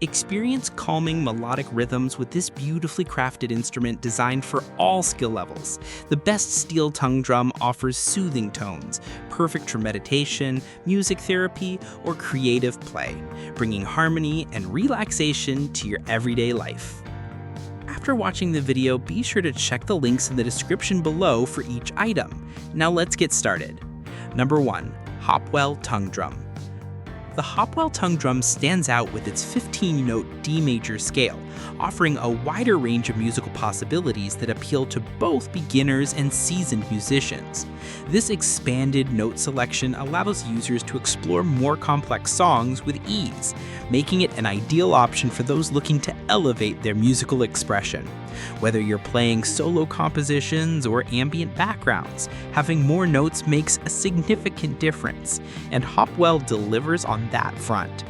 Experience calming melodic rhythms with this beautifully crafted instrument designed for all skill levels. The best steel tongue drum offers soothing tones, perfect for meditation, music therapy, or creative play, bringing harmony and relaxation to your everyday life. After watching the video, be sure to check the links in the description below for each item. Now let's get started. Number 1. HOPWELL Tongue Drum. The HOPWELL tongue drum stands out with its 15-note D major scale, offering a wider range of musical possibilities that appeal to both beginners and seasoned musicians. This expanded note selection allows users to explore more complex songs with ease, making it an ideal option for those looking to elevate their musical expression. Whether you're playing solo compositions or ambient backgrounds, having more notes makes a significant difference, and HOPWELL delivers on that front.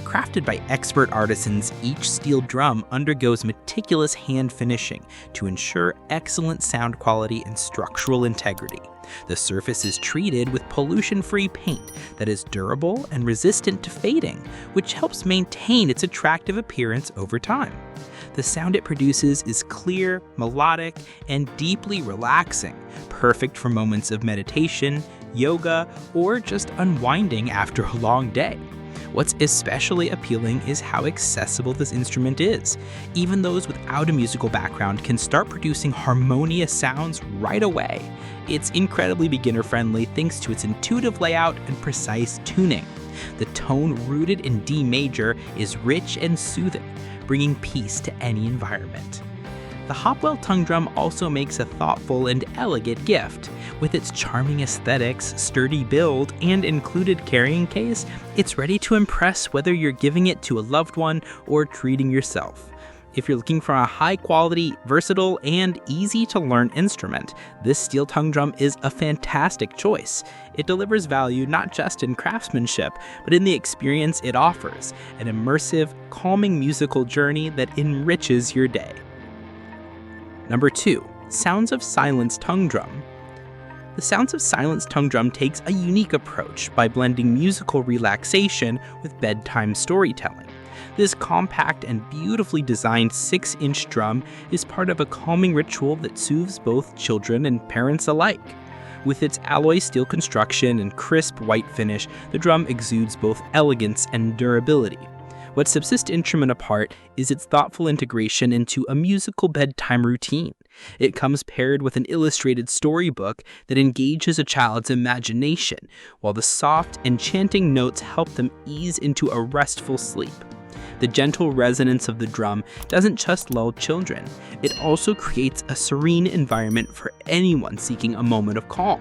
Crafted by expert artisans, each steel drum undergoes meticulous hand finishing to ensure excellent sound quality and structural integrity. The surface is treated with pollution-free paint that is durable and resistant to fading, which helps maintain its attractive appearance over time. The sound it produces is clear, melodic, and deeply relaxing, perfect for moments of meditation, yoga, or just unwinding after a long day. What's especially appealing is how accessible this instrument is. Even those without a musical background can start producing harmonious sounds right away. It's incredibly beginner-friendly thanks to its intuitive layout and precise tuning. The tone rooted in D major is rich and soothing, bringing peace to any environment. The HOPWELL tongue drum also makes a thoughtful and elegant gift. With its charming aesthetics, sturdy build, and included carrying case, it's ready to impress whether you're giving it to a loved one or treating yourself. If you're looking for a high-quality, versatile, and easy-to-learn instrument, this steel tongue drum is a fantastic choice. It delivers value not just in craftsmanship, but in the experience it offers, an immersive, calming musical journey that enriches your day. Number 2. Sounds of Silence Tongue Drum. The Sounds of Silence tongue drum takes a unique approach by blending musical relaxation with bedtime storytelling. This compact and beautifully designed 6-inch drum is part of a calming ritual that soothes both children and parents alike. With its alloy steel construction and crisp white finish, the drum exudes both elegance and durability. What sets this instrument apart is its thoughtful integration into a musical bedtime routine. It comes paired with an illustrated storybook that engages a child's imagination, while the soft, enchanting notes help them ease into a restful sleep. The gentle resonance of the drum doesn't just lull children, it also creates a serene environment for anyone seeking a moment of calm.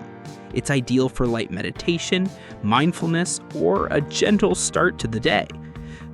It's ideal for light meditation, mindfulness, or a gentle start to the day.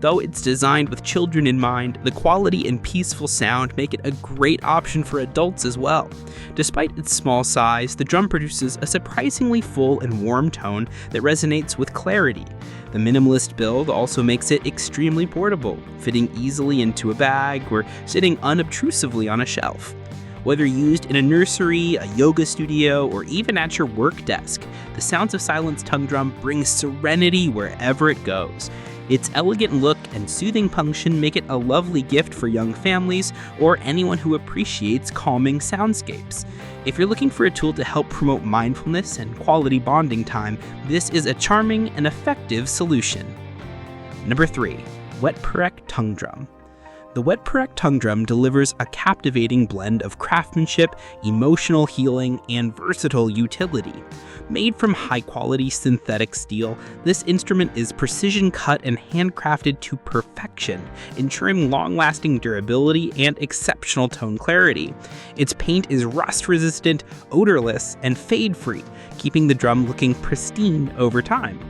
Though it's designed with children in mind, the quality and peaceful sound make it a great option for adults as well. Despite its small size, the drum produces a surprisingly full and warm tone that resonates with clarity. The minimalist build also makes it extremely portable, fitting easily into a bag or sitting unobtrusively on a shelf. Whether used in a nursery, a yoga studio, or even at your work desk, the Sounds of Silence tongue drum brings serenity wherever it goes. Its elegant look and soothing function make it a lovely gift for young families or anyone who appreciates calming soundscapes. If you're looking for a tool to help promote mindfulness and quality bonding time, this is a charming and effective solution. Number 3. Wetpuorek Tongue Drum. The Wetpuorek tongue drum delivers a captivating blend of craftsmanship, emotional healing, and versatile utility. Made from high-quality synthetic steel, this instrument is precision-cut and handcrafted to perfection, ensuring long-lasting durability and exceptional tone clarity. Its paint is rust-resistant, odorless, and fade-free, keeping the drum looking pristine over time.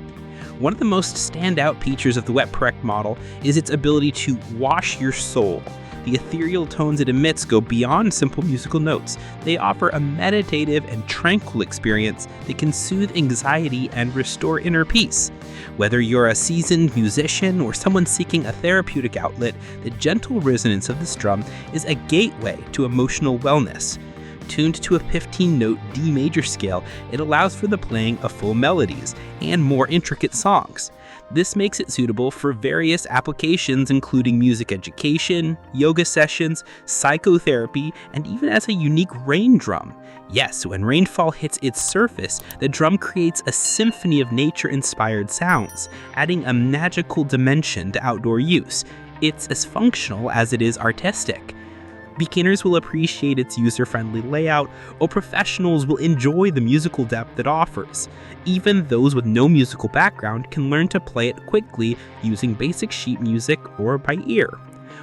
One of the most standout features of the Wetpuorek model is its ability to wash your soul. The ethereal tones it emits go beyond simple musical notes. They offer a meditative and tranquil experience that can soothe anxiety and restore inner peace. Whether you're a seasoned musician or someone seeking a therapeutic outlet, the gentle resonance of this drum is a gateway to emotional wellness. Tuned to a 15-note D major scale, it allows for the playing of full melodies and more intricate songs. This makes it suitable for various applications including music education, yoga sessions, psychotherapy, and even as a unique rain drum. Yes, when rainfall hits its surface, the drum creates a symphony of nature-inspired sounds, adding a magical dimension to outdoor use. It's as functional as it is artistic. Beginners will appreciate its user-friendly layout, while professionals will enjoy the musical depth it offers. Even those with no musical background can learn to play it quickly using basic sheet music or by ear.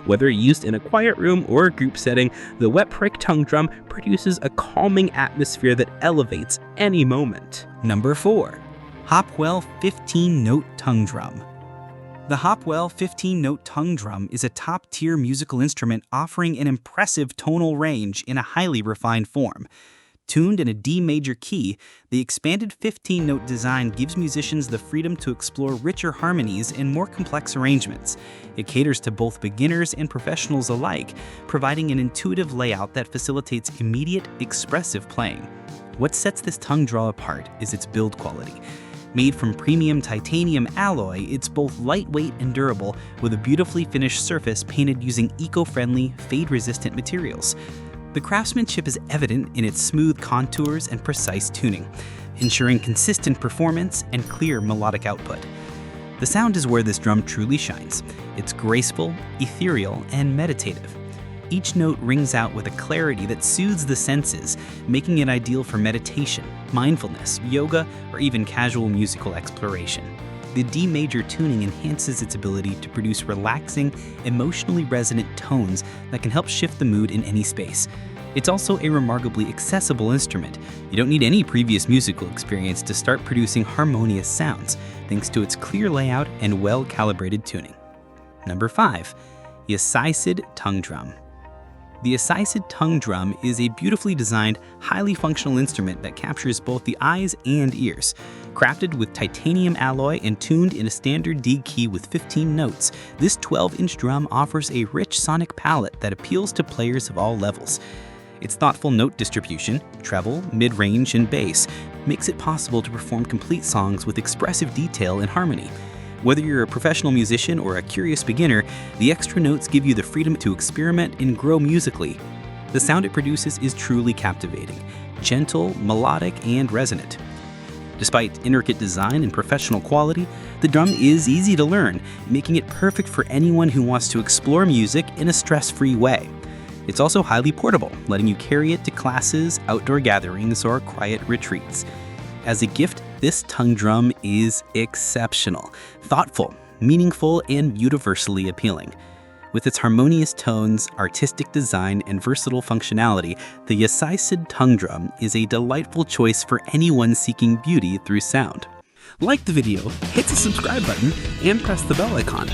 Whether used in a quiet room or a group setting, the Wetpuorek tongue drum produces a calming atmosphere that elevates any moment. Number 4. HOPWELL 15-Note Tongue Drum. The HOPWELL 15-Note Tongue Drum is a top-tier musical instrument offering an impressive tonal range in a highly refined form. Tuned in a D major key, the expanded 15-note design gives musicians the freedom to explore richer harmonies and more complex arrangements. It caters to both beginners and professionals alike, providing an intuitive layout that facilitates immediate, expressive playing. What sets this tongue drum apart is its build quality. Made from premium titanium alloy, it's both lightweight and durable, with a beautifully finished surface painted using eco-friendly, fade-resistant materials. The craftsmanship is evident in its smooth contours and precise tuning, ensuring consistent performance and clear melodic output. The sound is where this drum truly shines. It's graceful, ethereal, and meditative. Each note rings out with a clarity that soothes the senses, making it ideal for meditation, mindfulness, yoga, or even casual musical exploration. The D major tuning enhances its ability to produce relaxing, emotionally resonant tones that can help shift the mood in any space. It's also a remarkably accessible instrument. You don't need any previous musical experience to start producing harmonious sounds, thanks to its clear layout and well-calibrated tuning. Number 5. Yasisid Tongue Drum. The Yasisid tongue drum is a beautifully designed, highly functional instrument that captures both the eyes and ears. Crafted with titanium alloy and tuned in a standard D key with 15 notes, this 12-inch drum offers a rich sonic palette that appeals to players of all levels. Its thoughtful note distribution, treble, mid-range, and bass, makes it possible to perform complete songs with expressive detail and harmony. Whether you're a professional musician or a curious beginner, the extra notes give you the freedom to experiment and grow musically. The sound it produces is truly captivating, gentle, melodic, and resonant. Despite intricate design and professional quality, the drum is easy to learn, making it perfect for anyone who wants to explore music in a stress-free way. It's also highly portable, letting you carry it to classes, outdoor gatherings, or quiet retreats. As a gift, this tongue drum is exceptional, thoughtful, meaningful, and universally appealing. With its harmonious tones, artistic design, and versatile functionality, the Yasisid tongue drum is a delightful choice for anyone seeking beauty through sound. Like the video, hit the subscribe button, and press the bell icon.